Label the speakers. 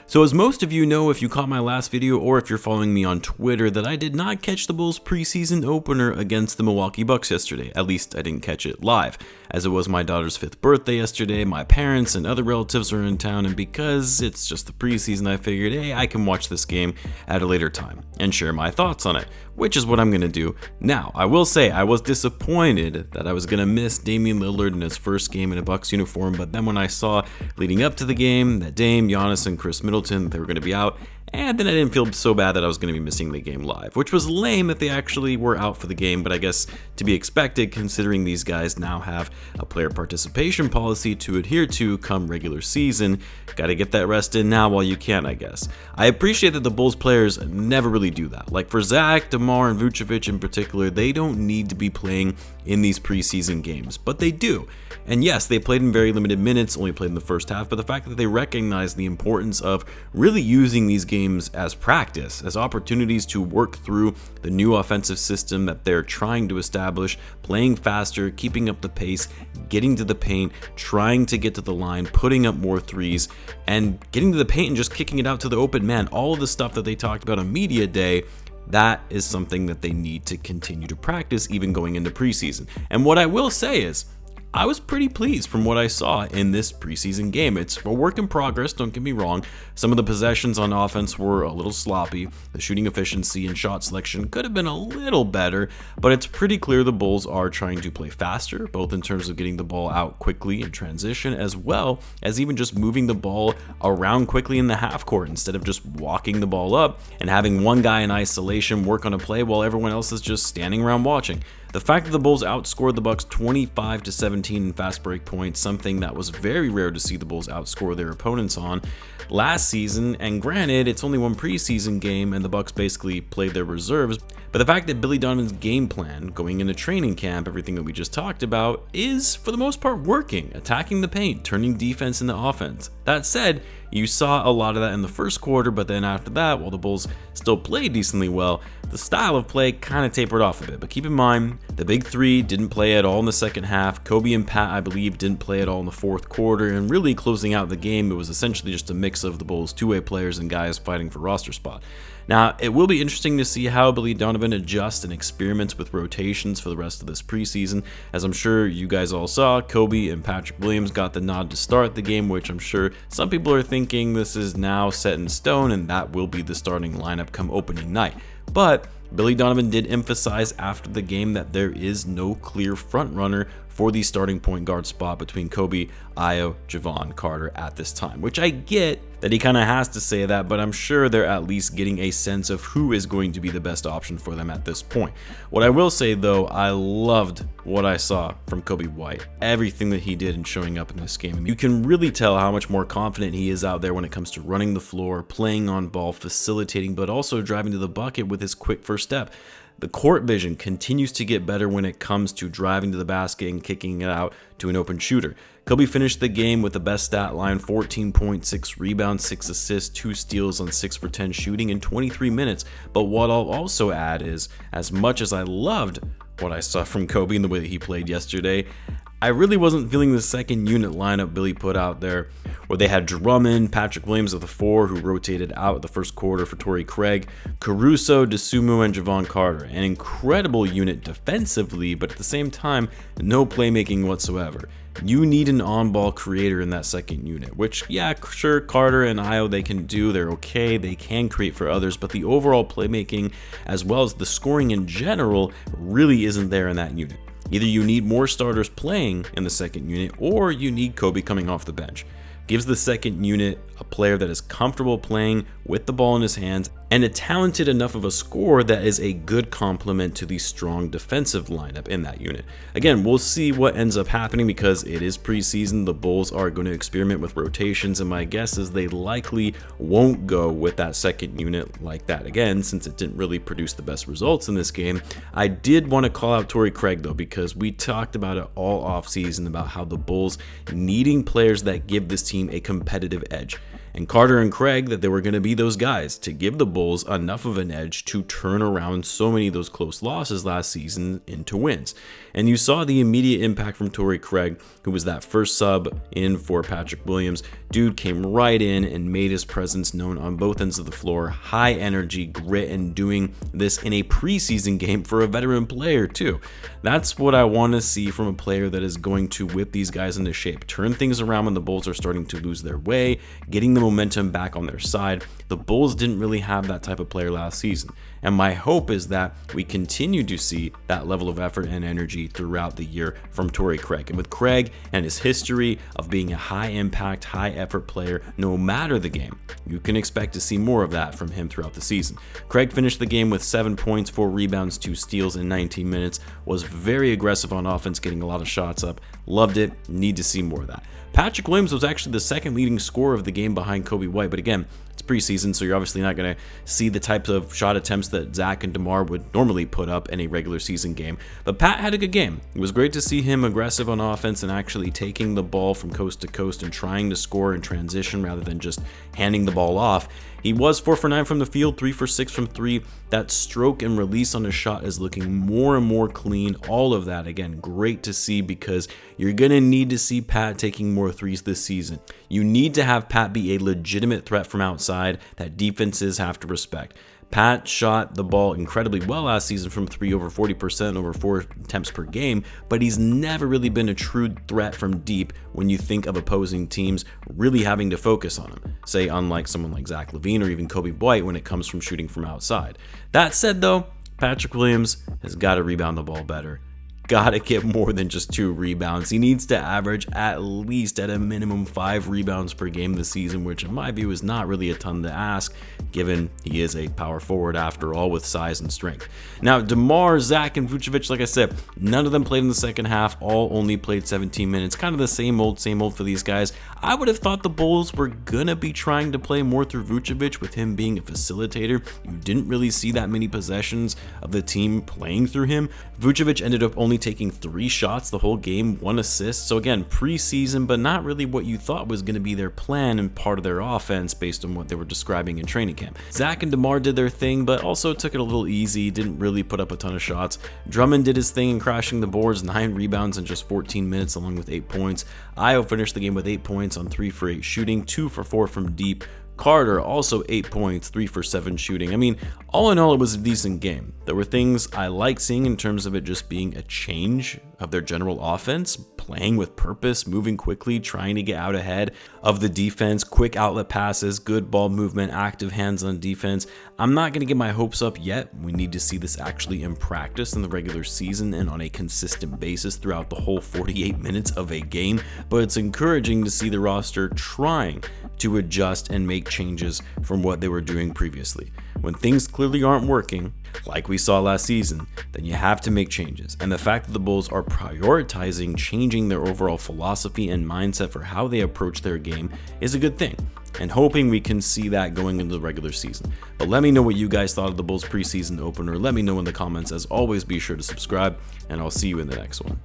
Speaker 1: So as most of you know, if you caught my last video or if you're following me on Twitter, that I did not catch the Bulls preseason opener against the Milwaukee Bucks yesterday. At least I didn't catch it live, as it was my daughter's 5th birthday yesterday. My parents and other relatives are in town, and because it's just the preseason, I figured, hey, I can watch this game at a later time and share my thoughts on it, which is what I'm going to do now. I will say I was disappointed that I was going to miss Damian Lillard in his first game in a Bucks uniform, but then when I saw leading up to the game that Dame, Giannis, and Chris Middleton, they were going to be out, and then I didn't feel so bad that I was going to be missing the game live, which was lame that they actually were out for the game, but I guess to be expected considering these guys now have a player participation policy to adhere to come regular season. Gotta get that rest in now while you can, I guess. I appreciate that the Bulls players never really do that. Like for Zach, DeMar, and Vucevic in particular, they don't need to be playing in these preseason games, but they do. And yes, they played in very limited minutes, only played in the first half, but the fact that they recognize the importance of really using these games as practice, as opportunities to work through the new offensive system that they're trying to establish, playing faster, keeping up the pace, getting to the paint, trying to get to the line, putting up more threes, and getting to the paint and just kicking it out to the open man. All of the stuff that they talked about on media day, that is something that they need to continue to practice even going into preseason. And what I will say is, I was pretty pleased from what I saw in this preseason game. It's a work in progress, don't get me wrong. Some of the possessions on offense were a little sloppy. The shooting efficiency and shot selection could have been a little better, but it's pretty clear the Bulls are trying to play faster, both in terms of getting the ball out quickly in transition, as well as even just moving the ball around quickly in the half court instead of just walking the ball up and having one guy in isolation work on a play while everyone else is just standing around watching. The fact that the Bulls outscored the Bucks 25-17 in fast break points, something that was very rare to see the Bulls outscore their opponents on last season, and granted, it's only one preseason game and the Bucks basically played their reserves, but the fact that Billy Donovan's game plan going into training camp, everything that we just talked about, is for the most part working, attacking the paint, turning defense into offense. That said, you saw a lot of that in the first quarter, but then after that, while the Bulls still played decently well, the style of play kind of tapered off a bit. But keep in mind, the big three didn't play at all in the second half. Coby and Pat, I believe, didn't play at all in the fourth quarter, and really closing out the game, it was essentially just a mix of the Bulls' two-way players and guys fighting for roster spot. Now, it will be interesting to see how Billy Donovan adjusts and experiments with rotations for the rest of this preseason. As I'm sure you guys all saw, Coby and Patrick Williams got the nod to start the game, which I'm sure some people are thinking this is now set in stone and that will be the starting lineup come opening night. But Billy Donovan did emphasize after the game that there is no clear front runner for the starting point guard spot between Coby, Ayo, Javon, Carter at this time, which I get that he kind of has to say that, but I'm sure they're at least getting a sense of who is going to be the best option for them at this point. What I will say though, I loved what I saw from Coby White, everything that he did in showing up in this game. You can really tell how much more confident he is out there when it comes to running the floor, playing on ball, facilitating, but also driving to the bucket with his quick first step. The court vision continues to get better when it comes to driving to the basket and kicking it out to an open shooter. Coby finished the game with the best stat line, 14 points, 6 rebounds, 6 assists, 2 steals on 6 for 10 shooting in 23 minutes. But what I'll also add is, as much as I loved what I saw from Coby and the way that he played yesterday, I really wasn't feeling the second unit lineup Billy put out there, where they had Drummond, Patrick Williams at the 4, who rotated out the first quarter for Torrey Craig, Caruso, DeSumo, and Javon Carter. An incredible unit defensively, but at the same time, no playmaking whatsoever. You need an on-ball creator in that second unit, which, yeah, sure, Carter and Ayo, they can do, they're okay, they can create for others, but the overall playmaking, as well as the scoring in general, really isn't there in that unit. Either you need more starters playing in the second unit, or you need Coby coming off the bench. Gives the second unit a player that is comfortable playing with the ball in his hands and a talented enough of a scorer that is a good complement to the strong defensive lineup in that unit. Again, we'll see what ends up happening because it is preseason. The Bulls are going to experiment with rotations, and my guess is they likely won't go with that second unit like that again, since it didn't really produce the best results in this game. I did want to call out Torrey Craig though, because we talked about it all offseason about how the Bulls needing players that give this team a competitive edge. and Carter and Craig that they were going to be those guys to give the Bulls enough of an edge to turn around so many of those close losses last season into wins. And you saw the immediate impact from Torrey Craig, who was that first sub in for Patrick Williams. Dude came right in and made his presence known on both ends of the floor. High energy, grit, and doing this in a preseason game for a veteran player too. That's what I want to see from a player that is going to whip these guys into shape, turn things around when the Bulls are starting to lose their way, getting the momentum back on their side. The Bulls didn't really have that type of player last season, and my hope is that we continue to see that level of effort and energy throughout the year from Torrey Craig. And with Craig and his history of being a high impact, high effort player no matter the game, you can expect to see more of that from him throughout the season. Craig finished the game with 7 points, 4 rebounds, 2 steals in 19 minutes, was very aggressive on offense, getting a lot of shots up. Loved it, need to see more of that. Patrick Williams was actually the second leading scorer of the game behind Coby White, but again, it's preseason, so you're obviously not going to see the types of shot attempts that Zach and DeMar would normally put up in a regular season game. But Pat had a good game. It was great to see him aggressive on offense and actually taking the ball from coast to coast and trying to score in transition rather than just handing the ball off. He was 4 for 9 from the field, 3 for 6 from 3. That stroke and release on his shot is looking more and more clean. All of that, again, great to see, because you're going to need to see Pat taking more threes this season. You need to have Pat be a legitimate threat from outside that defenses have to respect. Pat shot the ball incredibly well last season from 3, over 40%, over 4 attempts per game, but he's never really been a true threat from deep when you think of opposing teams really having to focus on him, say unlike someone like Zach Lavine or even Coby White when it comes from shooting from outside. That said though, Patrick Williams has got to rebound the ball better. Gotta get more than just 2 rebounds. He needs to average at least at a minimum 5 rebounds per game this season, which in my view is not really a ton to ask, given he is a power forward after all with size and strength. Now, DeMar, Zach, and Vucevic, like I said, none of them played in the second half, all only played 17 minutes. Kind of the same old for these guys. I would have thought the Bulls were gonna be trying to play more through Vucevic with him being a facilitator. You didn't really see that many possessions of the team playing through him. Vucevic ended up only taking 3 shots the whole game, 1 assist. So again, preseason, but not really what you thought was going to be their plan and part of their offense based on what they were describing in training camp. Zach and DeMar did their thing, but also took it a little easy, didn't really put up a ton of shots. Drummond did his thing in crashing the boards, 9 rebounds in just 14 minutes along with 8 points. Ayo finished the game with 8 points on 3 for 8 shooting, 2 for 4 from deep. Carter also 8 points, 3 for 7 shooting. I mean, all in all, it was a decent game. There were things I liked seeing in terms of it just being a change of their general offense, playing with purpose, moving quickly, trying to get out ahead of the defense, quick outlet passes, good ball movement, active hands on defense. I'm not going to get my hopes up yet. We need to see this actually in practice in the regular season and on a consistent basis throughout the whole 48 minutes of a game, but it's encouraging to see the roster trying to adjust and make changes from what they were doing previously. When things clearly aren't working, like we saw last season, then you have to make changes. And the fact that the Bulls are prioritizing changing their overall philosophy and mindset for how they approach their game is a good thing, and hoping we can see that going into the regular season. But let me know what you guys thought of the Bulls preseason opener. Let me know in the comments. As always, be sure to subscribe, and I'll see you in the next one.